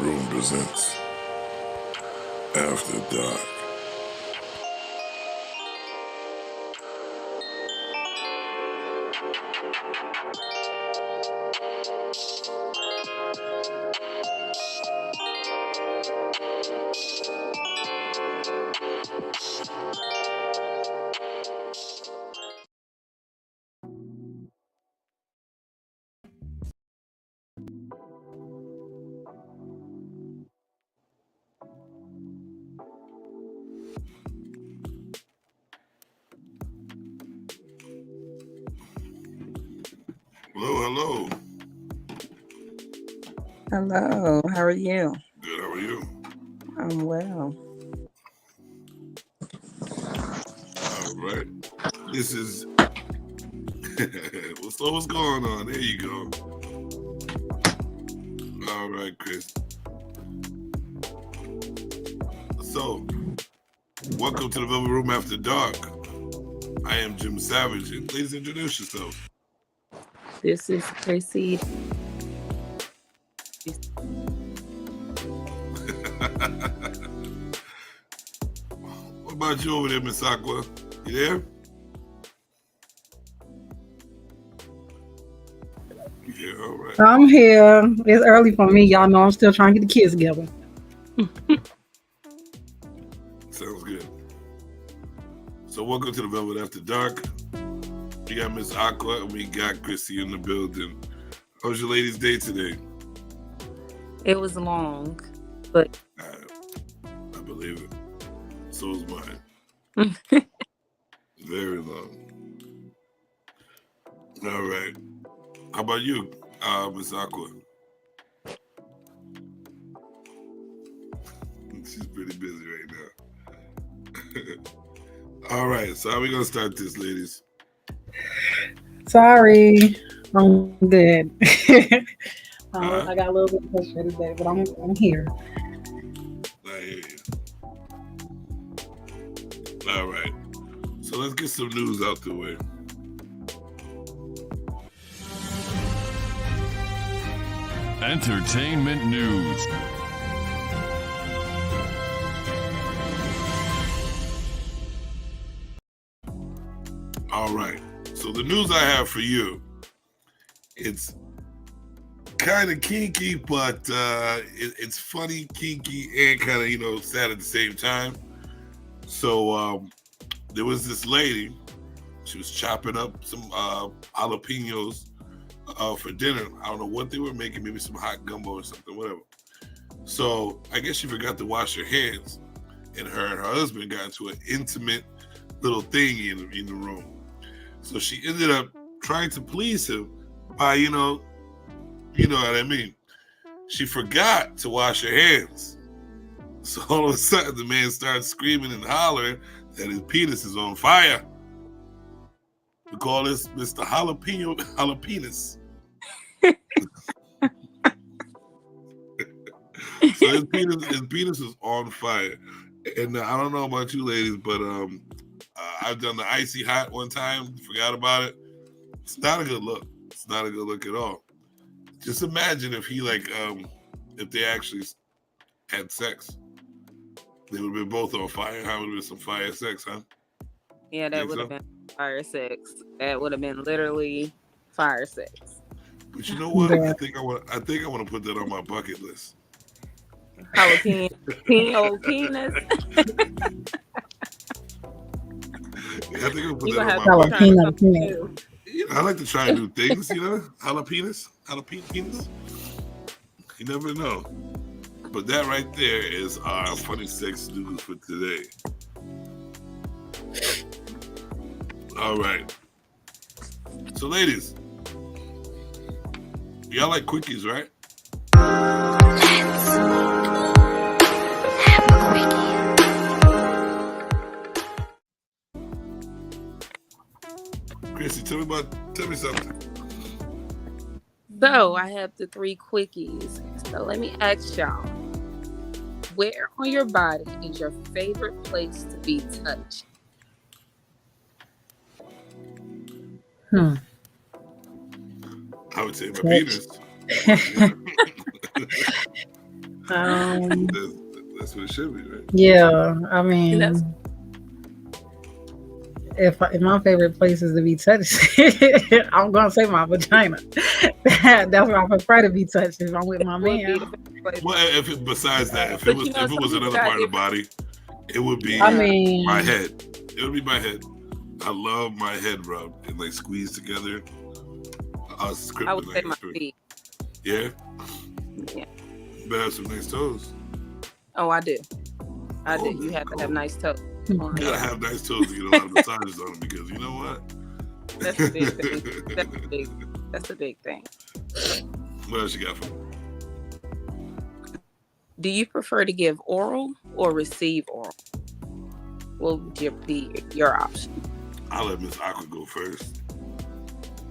Room presents After Dark. Hello. Hello, how are you? Good, how are you? I'm well. All right. This is what's going on? There you go. All right, Chris. So, welcome to the Velvet Room After Dark. I am Jim Savage, and please introduce yourself. This is Chrissy. What about you over there, Miss Aqua? You there? Yeah, all right. I'm here. It's early for me. Y'all know I'm still trying to get the kids together. Sounds good. So welcome to the Velvet After Dark. We got Miss Aqua and we got Chrissy in the building. How was your ladies' day today? It was long, but I believe it. So is mine. Very long. All right. How about you, Miss Aqua? She's pretty busy right now. All right. So how are we gonna start this, ladies? Sorry, I'm good. I got a little bit frustrated today, but I'm here. I hear you. All right. So let's get some news out the way. Entertainment news. All right. So the news I have for you, it's kind of kinky, but it's funny, kinky, and kind of, sad at the same time. So there was this lady. She was chopping up some jalapenos for dinner. I don't know what they were making, maybe some hot gumbo or something, whatever. So I guess she forgot to wash her hands, and her husband got into an intimate little thing in the room. So she ended up trying to please him by, you know what I mean. She forgot to wash her hands. So all of a sudden, the man started screaming and hollering that his penis is on fire. We call this Mr. Jalapenos. So his penis is on fire. And I don't know about you ladies, but I've done the icy hot one time, forgot about it. It's not a good look. It's not a good look at all. Just imagine if if they actually had sex. They would have been both on fire. How would have been some fire sex, huh? Yeah, that would have been fire sex. That would have been literally fire sex. But you know what? Yeah. I think I want to put that on my bucket list. Jalapeno penis. I think I'll put that on my bucket list. I like to try new things, jalapenos. You never know. But that right there is our funny sex news for today. All right. So, ladies, y'all like quickies, right? Chrissy, tell me something. So I have the 3 quickies. So let me ask y'all, where on your body is your favorite place to be touched? I would say my penis. Um, That's what it should be, right? yeah, I And that's mean, if my favorite place is to be touched, I'm gonna say my vagina. That's where I prefer to be touched if I'm with my would be the man. best place. Well, besides that, if But you know, it some was people another got part of the different. body, it would be I Yeah, mean, my head. It would be my head. I love my head rubbed and like squeezed together. Us I would say kryptonite my for feet. yeah. Yeah. You better have some nice toes. Oh, I do. I do. Cool, You man, have to have cool. nice toes. You gotta have nice toes to get a lot of massages on them because you know what? That's the big thing. That's the big thing. What else you got for me? Do you prefer to give oral or receive oral? What would be your option? I'll let Miss Aqua go first.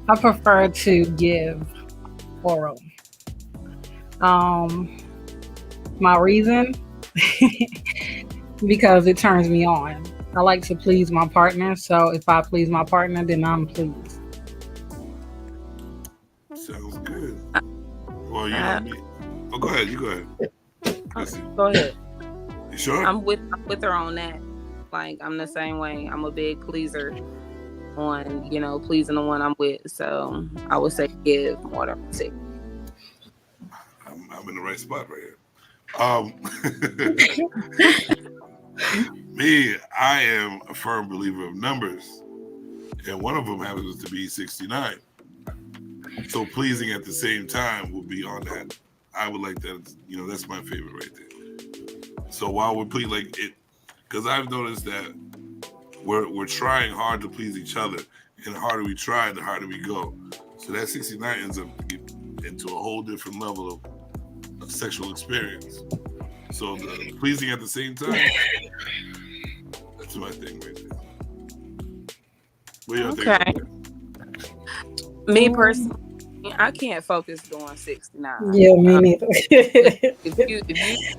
I prefer to give oral. My reason because it turns me on. I like to please my partner, so if I please my partner, then I'm pleased. Sounds good. Well, you know Uh, me. Oh, go ahead. You go ahead. Go ahead. You sure? I'm with her on that. Like, I'm the same way. I'm a big pleaser on, pleasing the one I'm with. So I would say give more than receive. I'm in the right spot right here. Me, I am a firm believer of numbers, and one of them happens to be 69. So pleasing at the same time will be on that. I would like that. That's my favorite right there. So while we're pleasing, like it, because I've noticed that we're trying hard to please each other, and the harder we try, the harder we go. So that 69 ends up getting into a whole different level of sexual experience. So the pleasing at the same time, that's my thing right there. What do you think? Okay. Me personally, I can't focus doing 69. Yeah, me neither. If you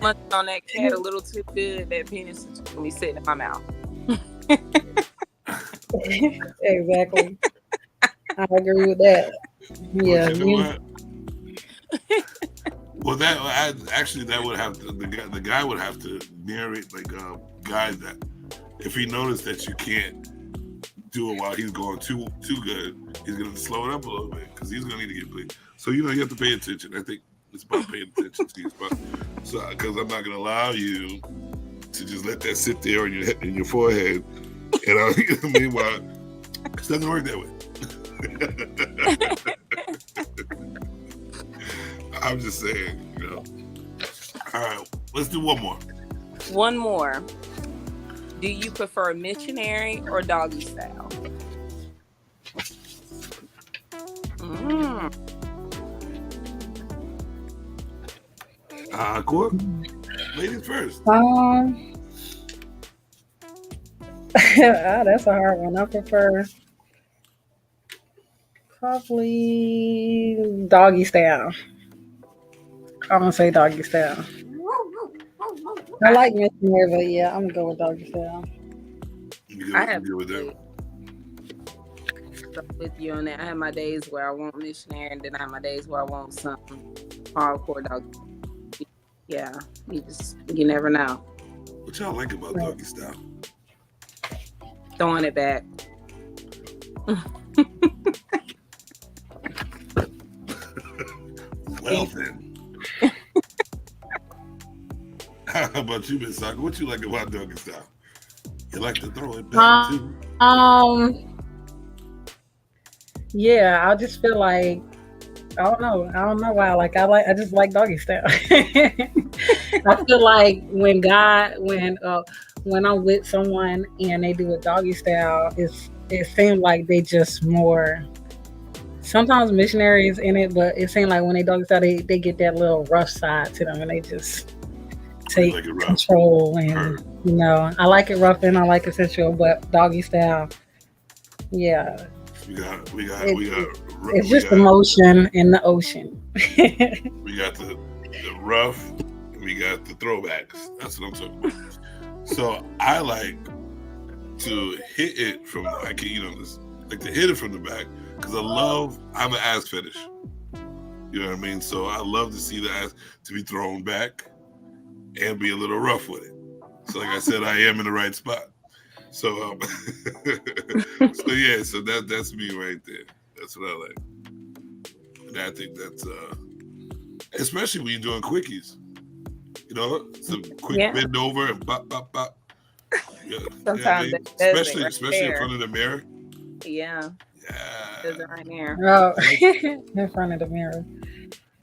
munch on that cat a little too good, that penis is gonna be sitting in my mouth. Exactly. I agree with that. Yeah, But you know what? Well, that would have to the guy would have to narrate like a guide that if he noticed that you can't do it while he's going too good, he's gonna slow it up a little bit because he's gonna need to get played. So you have to pay attention. I think it's about paying attention to your spot. So because I'm not gonna allow you to just let that sit there in your forehead, and meanwhile, it doesn't work that way. I'm just saying, All right, let's do one more. One more. Do you prefer missionary or doggy style? Cool. Ladies first. That's a hard one. I prefer probably doggy style. I'm gonna say doggy style. I like missionary, but yeah, I'm gonna go with doggy style. I have with that. stuff with you on that. I have my days where I want missionary, and then I have my days where I want some hardcore doggy. Yeah, you never know. What y'all like about doggy style? Throwing it back. Well then. How about you, Miss Saka? What you like about doggy style? You like to throw it back too? Yeah, I just feel like I don't know why. I just like doggy style. I feel like when I'm with someone and they do a doggy style, it seems like they just more. Sometimes missionaries in it, but it seems like when they doggy style, they get that little rough side to them, and they just take control. And I like it rough and I like it sensual, but doggy style, yeah. It's just emotion in the ocean. We got the rough, and we got the throwbacks. That's what I'm talking about. So I like to hit it from to hit it from the back because I'm an ass fetish. You know what I mean? So I love to see the ass to be thrown back and be a little rough with it. So like I said, I am in the right spot. So so yeah, so that's me right there. That's what I like. And I think that's especially when you're doing quickies. You know, some quick bend over and pop, pop, pop. Yeah, Sometimes especially in front of the mirror. Yeah. Does it right there. Oh, in front of the mirror.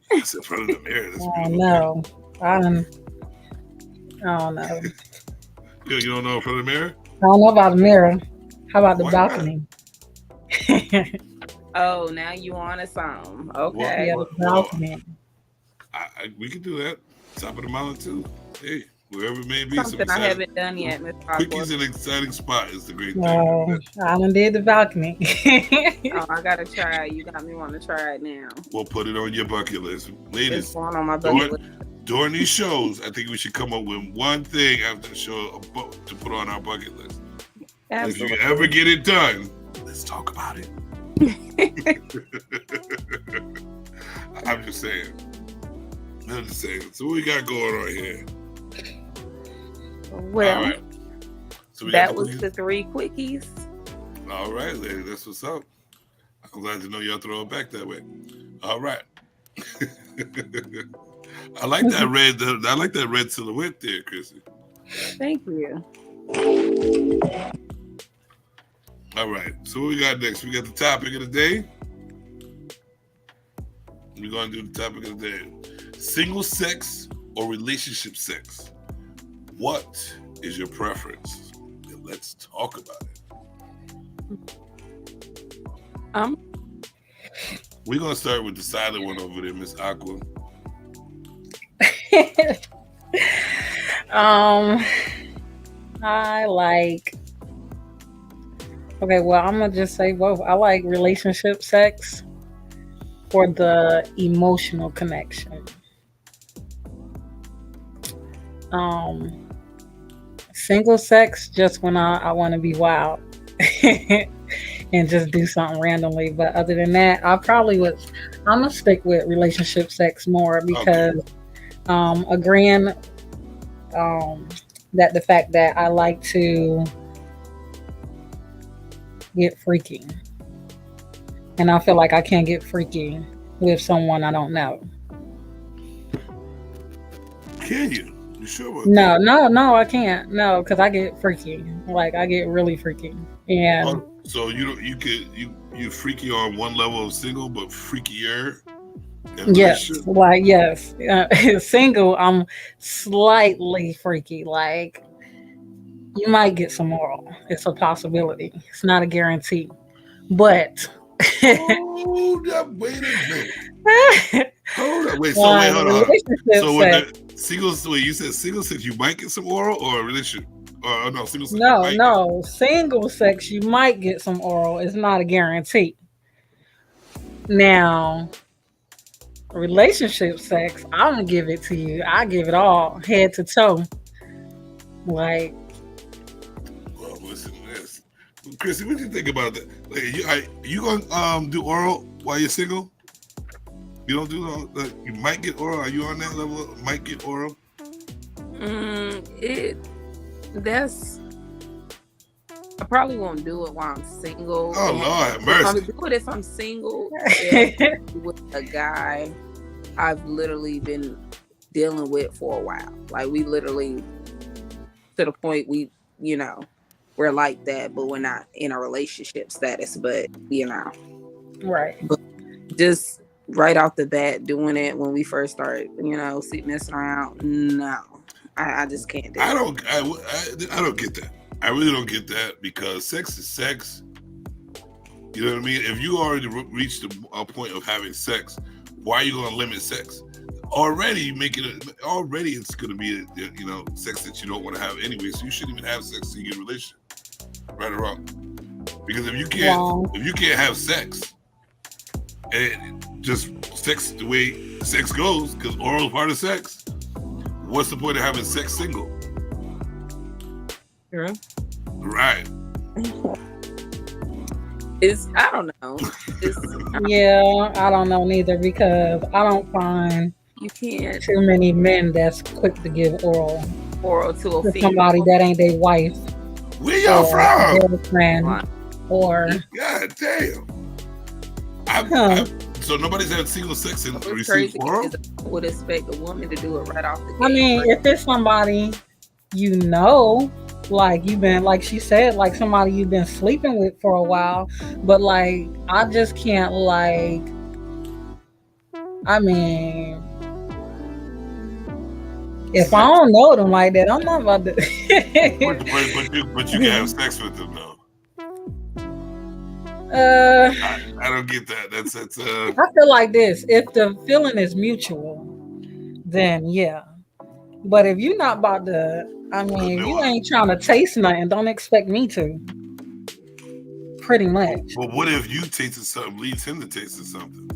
It's in front of the mirror. Oh no, I don't know. You don't know in front of the mirror? I don't know about the mirror. How about the balcony? Oh, now you on to something. Okay. Yeah, the balcony. We can do that. Top of the mountain too. Hey, wherever it may be. Something I haven't done yet, Miss Quickies an exciting spot is the great thing. I done did the balcony. Oh, I gotta try it. You got me want to try it now. We'll put it on your bucket list. Ladies, it's going on my bucket list. During these shows, I think we should come up with one thing after the show to put on our bucket list. Absolutely. If you ever get it done, let's talk about it. I'm just saying. So what we got going on here? Well, all right. So that was the 3 quickies. All right, lady. That's what's up. I'm glad to know y'all throw it back that way. All right. I like that red. I like that red silhouette there, Chrissy. Thank you. All right. So what we got next? We got the topic of the day. We're gonna do the topic of the day: single sex or relationship sex. What is your preference? And let's talk about it. We're gonna start with the silent one over there, Miss Aqua. I like. Okay, well, I'm gonna just say both. I like relationship sex for the emotional connection. Single sex just when I want to be wild and just do something randomly. But other than that, I'm gonna stick with relationship sex more because agreeing that the fact that I like to get freaky, and I feel like I can't get freaky with someone I don't know. Can you? You sure? No, I can't. No, because I get freaky. Like I get really freaky. And so you freaky on one level of single, but freakier. Yes, like yes. Single, I'm slightly freaky. Like you might get some oral. It's a possibility. It's not a guarantee. But hold up, wait a minute. Hold up, wait. So wait, hold on. So with the single, wait, you said single sex, you might get some oral, or a relationship, or no, single sex. No, single sex, you might get some oral. It's not a guarantee. Now, relationship sex, I'm gonna give it to you. I give it all, head to toe. Like, well, listen to this, Chrissy. What do you think about that? Like, you gonna do oral while you're single? You don't do you might get oral. Are you on that level? Might get oral. I probably won't do it while I'm single. Oh Lord, mercy! I'm do it if I'm single. With a guy I've literally been dealing with for a while. Like we literally to the point we're like that, but we're not in a relationship status. But right. But just right off the bat, doing it when we first started, messing around. No, I just can't do it. I don't get that. I really don't get that because sex is sex. You know what I mean? If you already reached a point of having sex, why are you going to limit sex? Already it's going to be sex that you don't want to have anyway. So you shouldn't even have sex in your relationship, right or wrong. Because if you can't have sex, and just sex the way sex goes, because oral is part of sex, what's the point of having sex single? Yeah. Right. I don't know. Yeah, I don't know neither because I don't find You can't Too many men that's quick to give oral oral to a to female. somebody that ain't their wife Where y'all or from? girlfriend Right. or God damn. So nobody's had single sex and What's received crazy oral? is I would expect a woman to do it right off the gate. I mean, if it's somebody you know, like you've been, like she said, like somebody you've been sleeping with for a while, but like I just can't like. I mean, if I don't know them like that, I'm not about to. But you can have sex with them though. I don't get that. That's I feel like this. If the feeling is mutual, then yeah. But if you're not about to, I mean, if you ain't trying to taste nothing, don't expect me to. Pretty much. But what if you tasted something leads him to tasting something?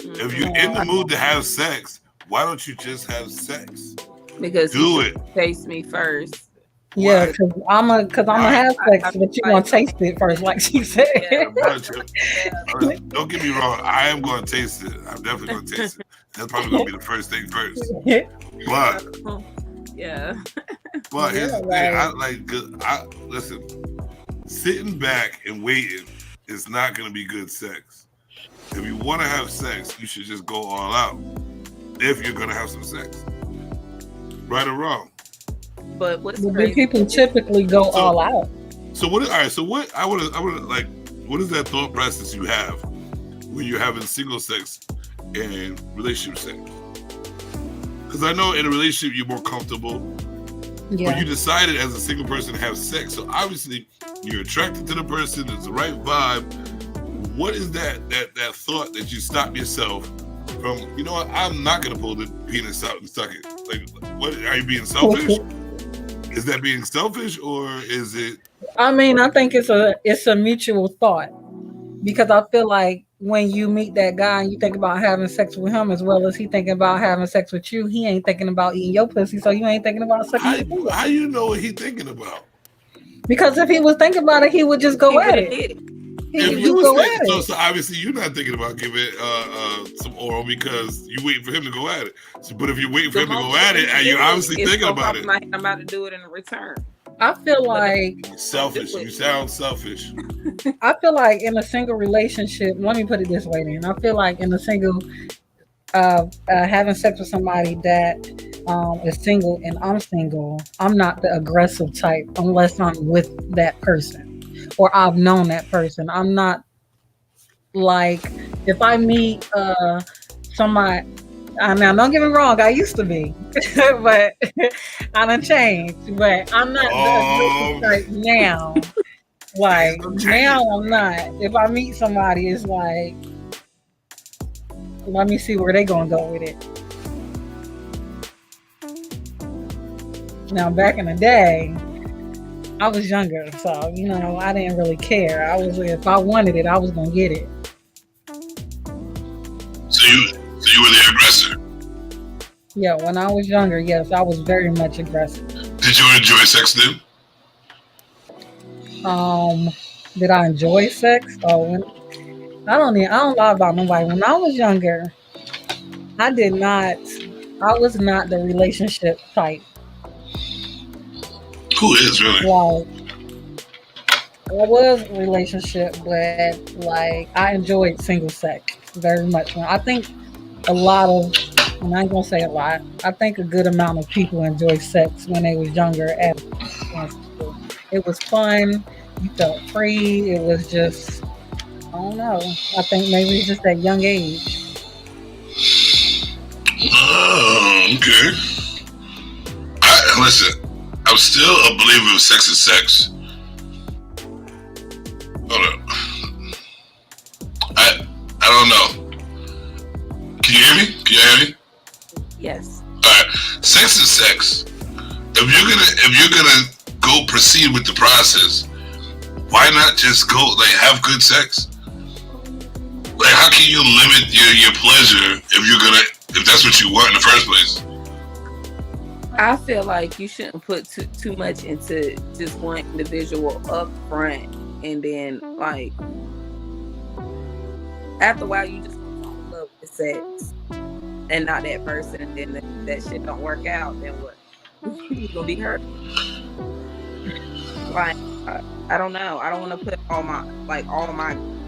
If you're in the mood to have sex, why don't you just have sex? Because do it. Taste me first. Yeah, because I'm gonna have sex, but you gonna taste it first, like she said. Don't get me wrong. I am going to taste it. I'm definitely going to taste it. That's probably going to be the first thing first. But yeah. But here's the thing. Listen. Sitting back and waiting is not going to be good sex. If you want to have sex, you should just go all out. If you're going to have some sex, right or wrong. But what's crazy? People typically go all out. So what? All right. So what? I would like. What is that thought process you have when you're having single sex and relationship sex? Because I know in a relationship you're more comfortable. Yeah. But you decided as a single person to have sex, so obviously you're attracted to the person. It's the right vibe. What is that thought that you stop yourself from? You know what? I'm not gonna pull the penis out and suck it. Like, what? Are you being selfish? Is that being selfish, or is it? I mean, I think it's a mutual thought, because I feel like when you meet that guy and you think about having sex with him as well as he thinking about having sex with you, he ain't thinking about eating your pussy, so you ain't thinking about sucking your pussy. How you know what he thinking about? Because if he was thinking about it, he would just go at it. So obviously you're not thinking about giving some oral because you waiting for him to go at it. So, but if you're waiting for him to go at it, and you're obviously thinking about it. I'm about to do it in return. I feel like selfish. You sound selfish. I feel like in a single relationship, let me put it this way then. I feel like in a single having sex with somebody that is single and I'm single, I'm not the aggressive type unless I'm with that person or I've known that person. I'm not like, if I meet somebody, I mean, don't get me wrong, I used to be, but I done changed. But I'm not the type now. Like, now I'm not. If I meet somebody, it's like, let me see where they gonna go with it. Now, back in the day, I was younger, so, you know, I didn't really care. If I wanted it, I was gonna get it. So you were the aggressor? Yeah, when I was younger, yes, I was very much aggressive. Did you enjoy sex then? Did I enjoy sex? I don't lie about nobody. When I was younger, I was not the relationship type. Who is really? Like, I was relationship, but like I enjoyed single sex very much. I think a lot of, and I ain't gonna say a lot, I think a good amount of people enjoy sex when they was younger. It was fun. You felt free. It was just, I don't know. I think maybe it's just that young age. Oh, okay. Listen, I'm still a believer of sex is sex. Hold on. I don't know. Can you hear me? Can you hear me? Yes. All right. Sex is sex. If you're gonna go proceed with the process, why not just go have good sex? Like, how can you limit your pleasure if that's what you want in the first place? I feel like you shouldn't put too much into just one individual up front, and then like after a while you just fall in love with sex. and not that person, and then that shit don't work out, then what? You gonna be hurt? Like, I don't know. I don't want to put all my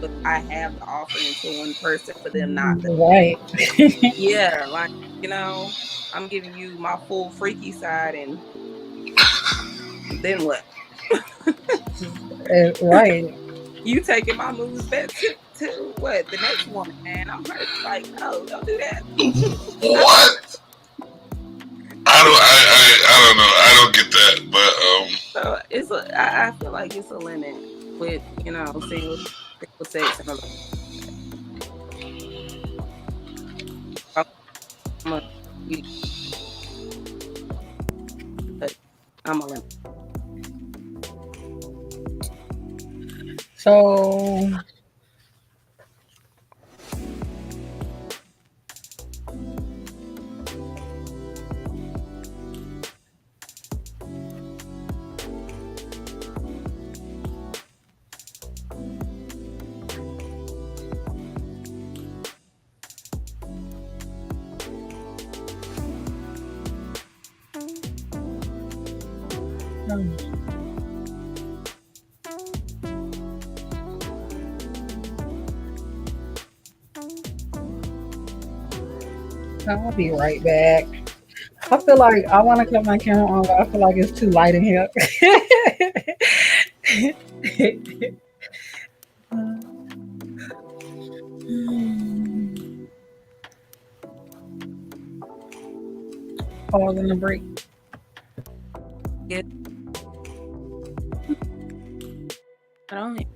what I have to offer into one person for them not to. Right. Yeah, like, I'm giving you my full freaky side, and then what? Right. You taking my moves back to what? The next woman, man. I'm hurt. Like, no, don't do that. What? I don't know. I don't get that, but So I feel like it's a limit with single sex and all that. I'm a limit. So I'll be right back. I feel like I want to cut my camera on, but I feel like it's too light in here. Pause in the break. Yeah. I don't.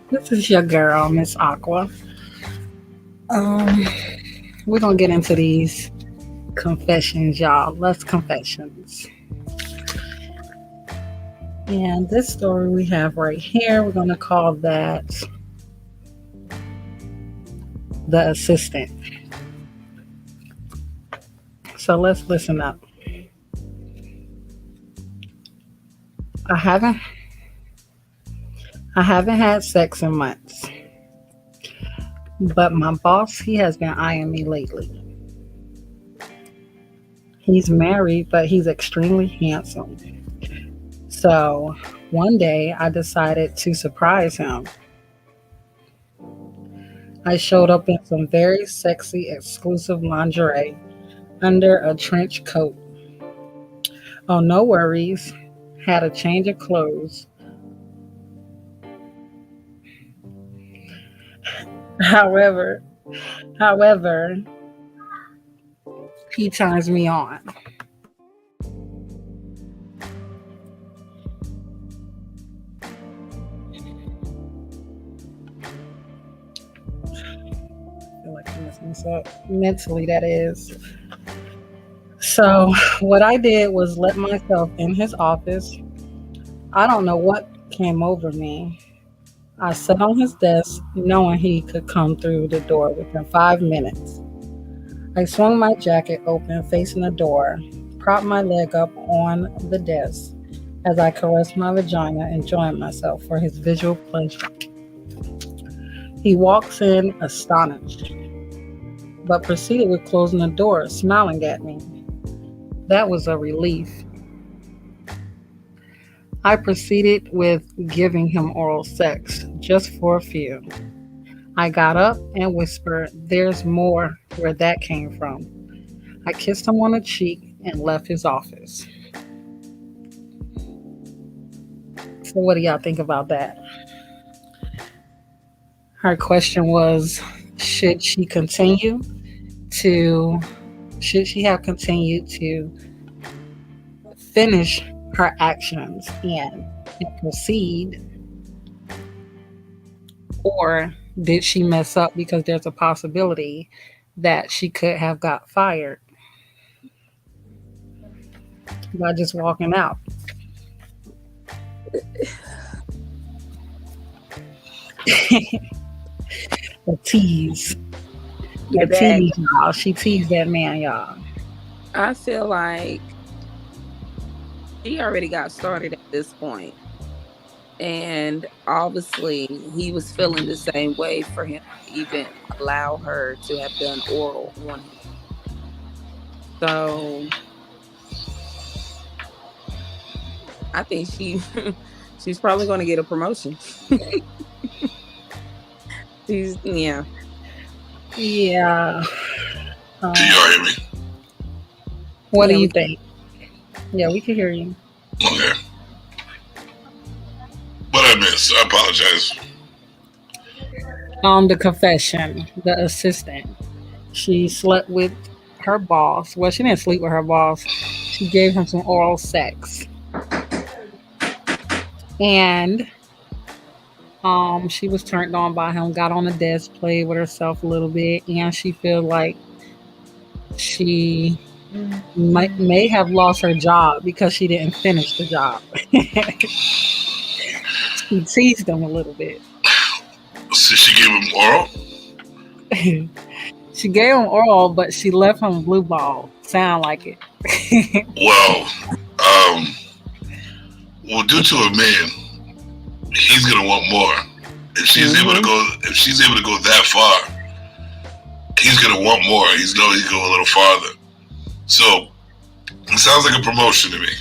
This is your girl, Miss Aqua. We're gonna get into these confessions, y'all. Let's confessions. And this story we have right here, we're gonna call that the assistant. So let's listen up. I haven't had sex in months. But my boss, he has been eyeing me lately. He's married, but he's extremely handsome. So one day I decided to surprise him. I showed up in some very sexy, exclusive lingerie under a trench coat. Oh, no worries. Had a change of clothes. However, however, he turns me on. I feel like I'm messing this up. Mentally, that is. So, what I did was let myself in his office. I don't know what came over me. I sat on his desk, knowing he could come through the door within 5 minutes. I swung my jacket open, facing the door, propped my leg up on the desk as I caressed my vagina, enjoying myself for his visual pleasure. He walks in astonished, but proceeded with closing the door, smiling at me. That was a relief. I proceeded with giving him oral sex, just for a few. I got up and whispered, "There's more," where that came from. I kissed him on the cheek and left his office. So, what do y'all think about that? Her question was, should she continue to, should she have continued to finish her actions and proceed, or did she mess up because there's a possibility that she could have got fired by just walking out? The tease. The tease, y'all. She teased that man, y'all. I feel like she already got started at this point. And obviously, he was feeling the same way for him to even allow her to have done oral on him. So I think she's probably going to get a promotion. Yeah. Yeah. Do y'all hear me? What do you think? Yeah, we can hear you. Okay. What I missed? I apologize. The confession, the assistant. She slept with her boss. Well, she didn't sleep with her boss. She gave him some oral sex. And she was turned on by him, got on the desk, played with herself a little bit, and she feel like she may have lost her job because she didn't finish the job. She teased him a little bit. So she gave him oral? She gave him oral, but she left him blue ball. Sound like it. Well, due to a man, he's gonna want more. If she's able to go that far, he's gonna want more. He's going to go a little farther. So it sounds like a promotion to me.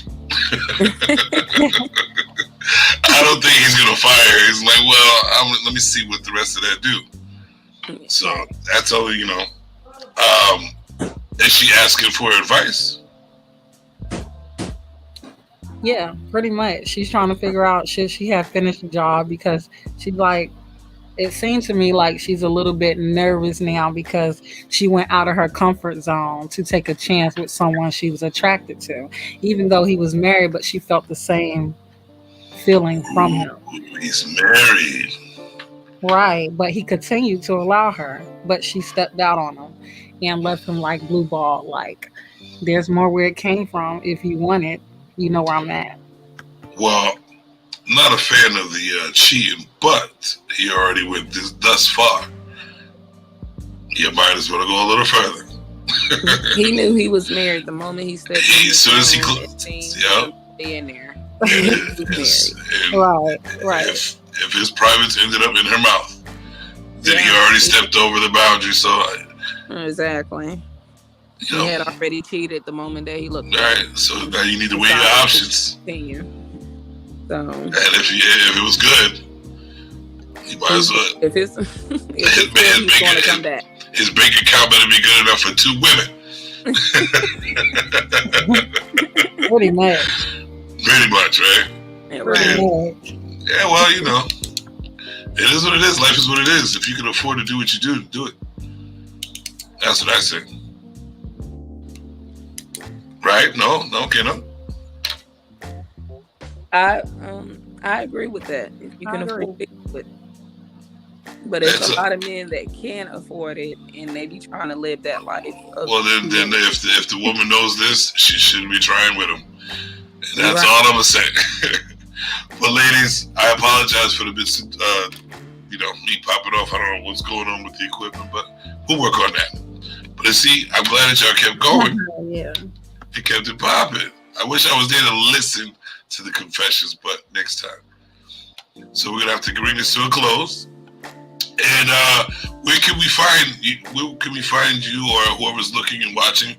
I don't think he's gonna fire her. He's like, well, let me see what the rest of that do. So that's all, you know. Is she asking for advice? Yeah, pretty much. She's trying to figure out, should she have finished the job, because she's like, it seems to me like she's a little bit nervous now because she went out of her comfort zone to take a chance with someone she was attracted to, even though he was married, but she felt the same feeling from him. He's married. Right, but he continued to allow her, but she stepped out on him and left him like blue ball, like, there's more where it came from. If you want it, you know where I'm at. Well, not a fan of the cheating, but he already went thus far. You might as well go a little further. He knew he was married the moment he stepped in. As soon as he closed, stay in there. Right. If his privates ended up in her mouth, then he already stepped over the boundary. So, exactly. you know, He had already cheated the moment that he looked. all right. So now you need to weigh your options. Continue. So, and if it was good, you might as well. If it's he's going to come back. His bank account better be good enough for 2 women. Pretty much. Pretty much, right? Yeah, right. Yeah, well, you know, it is what it is. Life is what it is. If you can afford to do what you do it. That's what I say. Right? No, okay, no. I agree with that. If you can afford it, but it's a lot of men that can't afford it, and they be trying to live that life. Well, then if the woman knows this, she shouldn't be trying with him. And that's all I'm gonna say. But ladies, I apologize for the bits, me popping off. I don't know what's going on with the equipment, but we'll work on that. But see, I'm glad that y'all kept going. Yeah. You kept it popping. I wish I was there to listen to the confessions, but next time. So we're gonna have to bring this to a close. And where can we find you? Where can we find you, or whoever's looking and watching?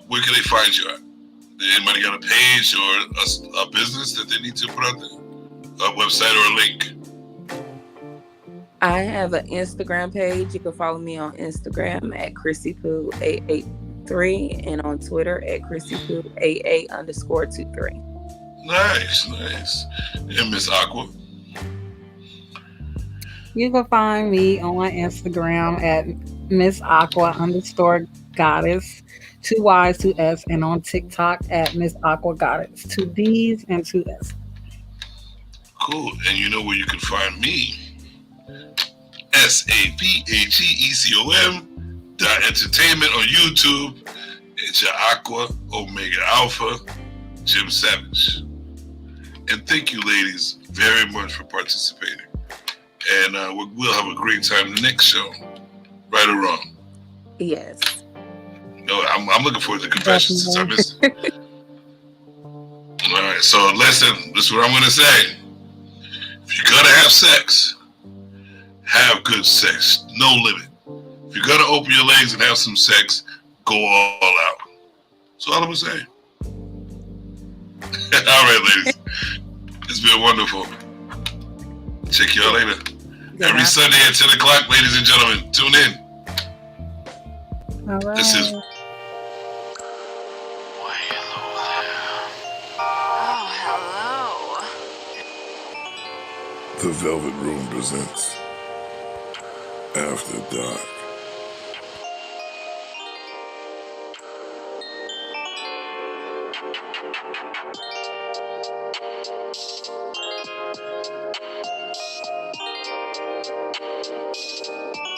Where can they find you at? Anybody got a page or a business that they need to put out there? A website or a link? I have an Instagram page. You can follow me on Instagram at ChrissyPoo883 and on Twitter at ChrissyPoo88_23. Nice. And Miss Aqua? You can find me on Instagram at Miss Aqua_Goddess, 2 Y's, 2 S, and on TikTok at Miss Aqua Goddess, 2 D's and 2 S. Cool. And you know where you can find me? SAPHEGECOM.entertainment on YouTube. It's your Aqua Omega Alpha, Jim Savage. And thank you, ladies, very much for participating. And we'll have a great time next show. Right or wrong? Yes. No, I'm looking forward to confessions since I missed it. All right, so listen, this is what I'm going to say. If you're going to have sex, have good sex. No limit. If you're going to open your legs and have some sex, go all out. That's all I'm going to say. All right, ladies. It's been wonderful. Check y'all later. Every Sunday at 10 o'clock, ladies and gentlemen, tune in. All right. This is... The Velvet Room presents After Dark.